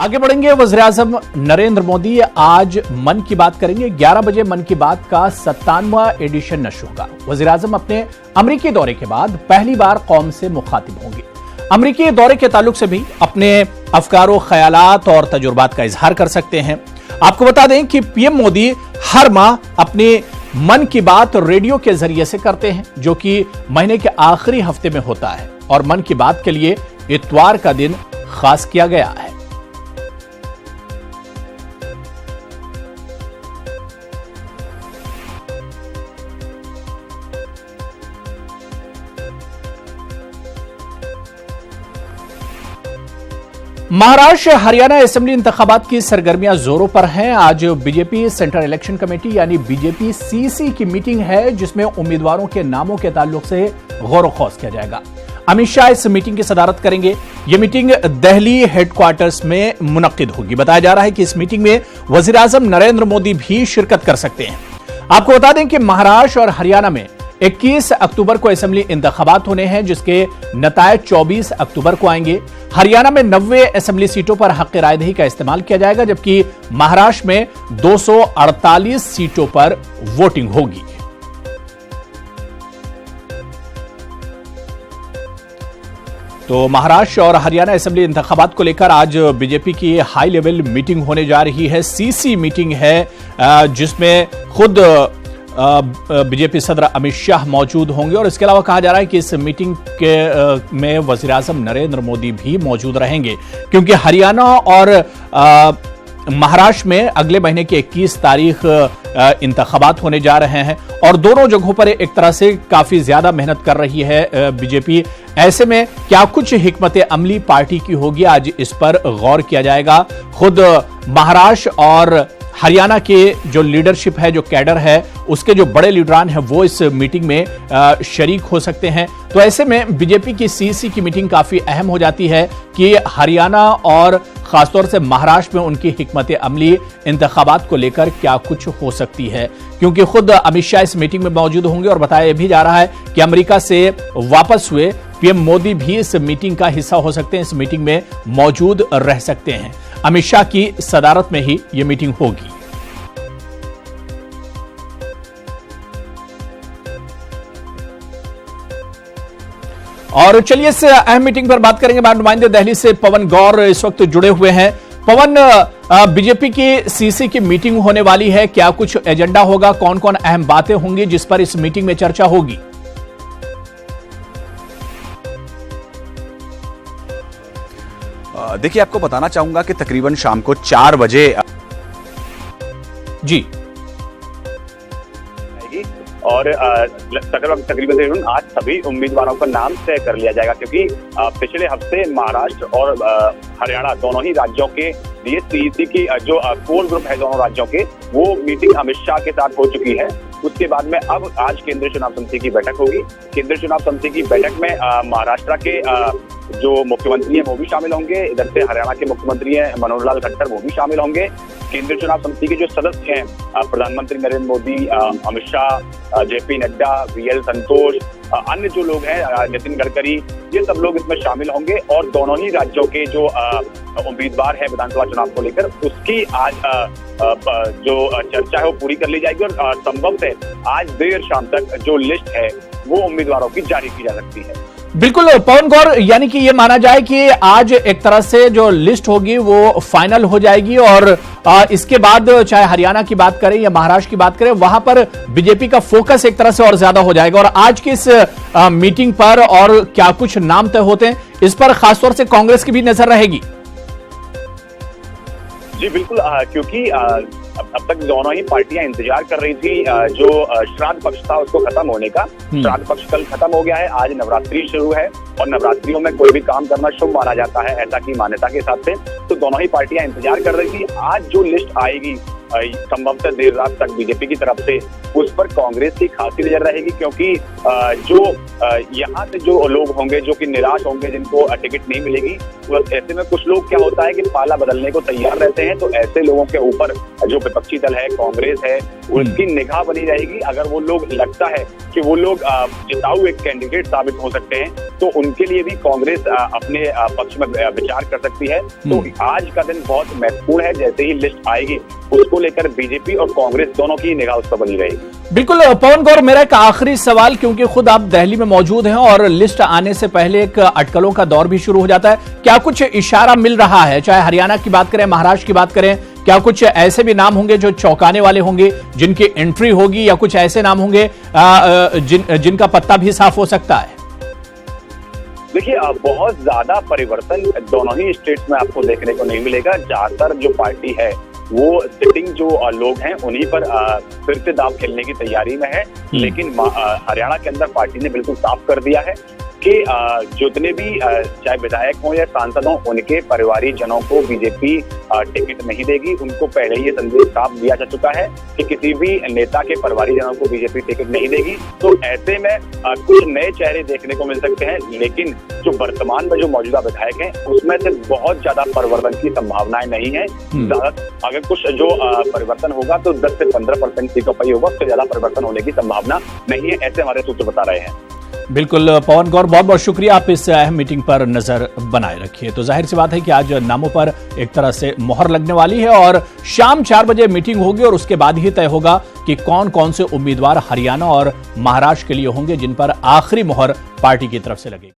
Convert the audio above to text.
आगे बढ़ेंगे। वज़ीर-ए-आज़म नरेंद्र मोदी आज मन की बात करेंगे। 11 बजे मन की बात का 57वां एडिशन नश्र होगा। वज़ीर-ए-आज़म अपने अमरीकी दौरे के बाद पहली बार कौम से मुखातिब होंगे। अमरीकी दौरे के ताल्लुक से भी अपने अफकारो ख्यालात और तजुर्बात का इजहार कर सकते हैं। आपको बता दें कि पीएम मोदी हर माह अपने मन की बात रेडियो के जरिए से करते हैं, जो कि महीने के आखिरी हफ्ते में होता है और मन की बात के लिए इतवार का दिन खास किया गया है। महाराष्ट्र हरियाणा असेंबली इंतखाबात की सरगर्मियां जोरों पर हैं। आज बीजेपी सेंट्रल इलेक्शन कमेटी यानी बीजेपी सीसी की मीटिंग है, जिसमें उम्मीदवारों के नामों के ताल्लुक से गौर खौज किया जाएगा। अमित शाह इस मीटिंग की सदारत करेंगे। यह मीटिंग दिल्ली हेडक्वार्टर्स में मुनक्किद होगी। बताया जा रहा है कि इस मीटिंग में वज़ीर-ए-आज़म नरेंद्र मोदी भी शिरकत कर सकते हैं। आपको बता दें कि महाराष्ट्र और हरियाणा में 21 अक्टूबर को असेंबली इंतखाबात होने हैं, जिसके नतायज 24 अक्टूबर को आएंगे। हरियाणा में 90 असेंबली सीटों पर हक रायदही का इस्तेमाल किया जाएगा, जबकि महाराष्ट्र में 248 सीटों पर वोटिंग होगी। तो महाराष्ट्र और हरियाणा असेंबली इंतखाबात को लेकर आज बीजेपी की हाई लेवल मीटिंग होने जा रही है। सीसी मीटिंग है, जिसमें खुद बीजेपी सदर अमित शाह मौजूद होंगे और इसके अलावा कहा जा रहा है कि इस मीटिंग में वज़ीर-ए-आज़म नरेंद्र मोदी भी मौजूद रहेंगे, क्योंकि हरियाणा और महाराष्ट्र में अगले महीने की 21 तारीख इंतखाबात होने जा रहे हैं और दोनों जगहों पर एक तरह से काफी ज्यादा मेहनत कर रही है बीजेपी। ऐसे में क्या कुछ हिकमत अमली पार्टी की होगी, आज इस पर गौर किया जाएगा। खुद महाराष्ट्र और हरियाणा के जो लीडरशिप है, जो कैडर है, उसके जो बड़े लीडरान हैं, वो इस मीटिंग में शरीक हो सकते हैं। तो ऐसे में बीजेपी की सीसी की मीटिंग काफी अहम हो जाती है कि हरियाणा और खासतौर से महाराष्ट्र में उनकी हिकमत अमली इंतखाबात को लेकर क्या कुछ हो सकती है, क्योंकि खुद अमित शाह इस मीटिंग में मौजूद होंगे और बताया भी जा रहा है कि अमेरिका से वापस हुए पीएम मोदी भी इस मीटिंग का हिस्सा हो सकते हैं, इस मीटिंग में मौजूद रह सकते हैं। अमित शाह की सदारत में ही यह मीटिंग होगी। और चलिए इस अहम मीटिंग पर बात करेंगे। हमारे नुमाइंदे दिल्ली से पवन गौर इस वक्त जुड़े हुए हैं। पवन, बीजेपी की सीसी की मीटिंग होने वाली है, क्या कुछ एजेंडा होगा, कौन कौन अहम बातें होंगी जिस पर इस मीटिंग में चर्चा होगी? देखिए, आपको बताना चाहूंगा कि तकरीबन शाम को 4 बजे जी और तकरीबन आज सभी उम्मीदवारों का नाम तय कर लिया जाएगा, क्योंकि पिछले हफ्ते महाराष्ट्र और हरियाणा दोनों ही राज्यों के लिए सीईसी की जो कोर ग्रुप है दोनों राज्यों के, वो मीटिंग अमित शाह के साथ हो चुकी है। उसके बाद में अब आज केंद्रीय चुनाव समिति की बैठक होगी। केंद्रीय चुनाव समिति की बैठक में महाराष्ट्र के जो मुख्यमंत्री हैं वो भी शामिल होंगे, इधर से हरियाणा के मुख्यमंत्री हैं मनोहर लाल खट्टर, वो भी शामिल होंगे। केंद्रीय चुनाव समिति के जो सदस्य हैं प्रधानमंत्री नरेंद्र मोदी, अमित शाह, जेपी नड्डा, वीएल संतोष, अन्य जो लोग हैं नितिन गडकरी, ये सब लोग इसमें शामिल होंगे और दोनों ही राज्यों के जो उम्मीदवार हैं विधानसभा चुनाव को लेकर, उसकी आज जो चर्चा है वो पूरी कर ली जाएगी और संभव है आज देर शाम तक जो लिस्ट है वो उम्मीदवारों की जारी की जा सकती है। बिल्कुल पवन गौर, यानी कि ये माना जाए कि आज एक तरह से जो लिस्ट होगी वो फाइनल हो जाएगी और इसके बाद चाहे हरियाणा की बात करें या महाराष्ट्र की बात करें, वहां पर बीजेपी का फोकस एक तरह से और ज्यादा हो जाएगा। और आज की इस मीटिंग पर और क्या कुछ नाम तय होते हैं, इस पर खासतौर से कांग्रेस की भी नजर रहेगी। जी बिल्कुल, क्योंकि अब तक दोनों ही पार्टियां इंतजार कर रही थी जो श्राद्ध पक्ष था उसको खत्म होने का। श्राद्ध पक्ष कल खत्म हो गया है, आज नवरात्रि शुरू है और नवरात्रियों में कोई भी काम करना शुभ माना जाता है, ऐसा की मान्यता के हिसाब से। तो दोनों ही पार्टियां इंतजार कर रही थी। आज जो लिस्ट आएगी संभवतः देर रात तक बीजेपी की तरफ से उस पर कांग्रेस की खासी नजर रहेगी, क्योंकि जो यहाँ से जो लोग होंगे जो कि निराश होंगे, जिनको टिकट नहीं मिलेगी, तो ऐसे में कुछ लोग क्या होता है कि पाला बदलने को तैयार रहते हैं। तो ऐसे लोगों के ऊपर जो विपक्षी दल है, कांग्रेस है, उसकी निगाह बनी रहेगी। अगर वो लोग लगता है कि वो लोग जिताऊ एक कैंडिडेट साबित हो सकते हैं, तो उनके लिए भी कांग्रेस अपने पक्ष में विचार कर सकती है। तो आज का दिन बहुत महत्वपूर्ण है। जैसे ही लिस्ट आएगी, उसको लेकर बीजेपी और कांग्रेस दोनों की निगाह उस पर बनी रहेगी। बिल्कुल पवन गौर, मेरा एक आखिरी सवाल, क्योंकि खुद आप दिल्ली में मौजूद हैं और लिस्ट आने से पहले एक अटकलों का दौर भी शुरू हो जाता है, क्या कुछ इशारा मिल रहा है? चाहे हरियाणा की बात करें, महाराष्ट्र की बात करें, क्या कुछ ऐसे भी नाम होंगे जो चौंकाने वाले होंगे, जिनकी एंट्री होगी, या कुछ ऐसे नाम होंगे जिनका पत्ता भी साफ हो सकता है? देखिए, बहुत ज्यादा परिवर्तन दोनों ही स्टेट्स में आपको देखने को नहीं मिलेगा। ज्यादातर जो पार्टी है वो सिटिंग जो लोग हैं उन्हीं पर फिर से दांव खेलने की तैयारी में है। लेकिन हरियाणा के अंदर पार्टी ने बिल्कुल साफ कर दिया है कि जितने भी चाहे विधायक हों या सांसद हों, उनके परिवारी जनों को बीजेपी टिकट नहीं देगी। उनको पहले ही ये संदेश साफ दिया जा चुका है कि किसी भी नेता के परिवारी जनों को बीजेपी टिकट नहीं देगी। तो ऐसे में कुछ नए चेहरे देखने को मिल सकते हैं, लेकिन जो वर्तमान में जो मौजूदा विधायक हैं उसमें से बहुत ज्यादा परिवर्तन की संभावनाएं नहीं है। अगर कुछ जो परिवर्तन होगा तो 10 से 15% सीटों पर ही होगा, उससे ज्यादा परिवर्तन होने की संभावना नहीं है, ऐसे हमारे सूत्र बता रहे हैं। बिल्कुल पवन गौर, बहुत बहुत शुक्रिया, आप इस अहम मीटिंग पर नजर बनाए रखिए। तो जाहिर सी बात है कि आज नामों पर एक तरह से मोहर लगने वाली है और शाम 4 बजे मीटिंग होगी और उसके बाद ही तय होगा कि कौन कौन से उम्मीदवार हरियाणा और महाराष्ट्र के लिए होंगे, जिन पर आखिरी मोहर पार्टी की तरफ से लगेगी।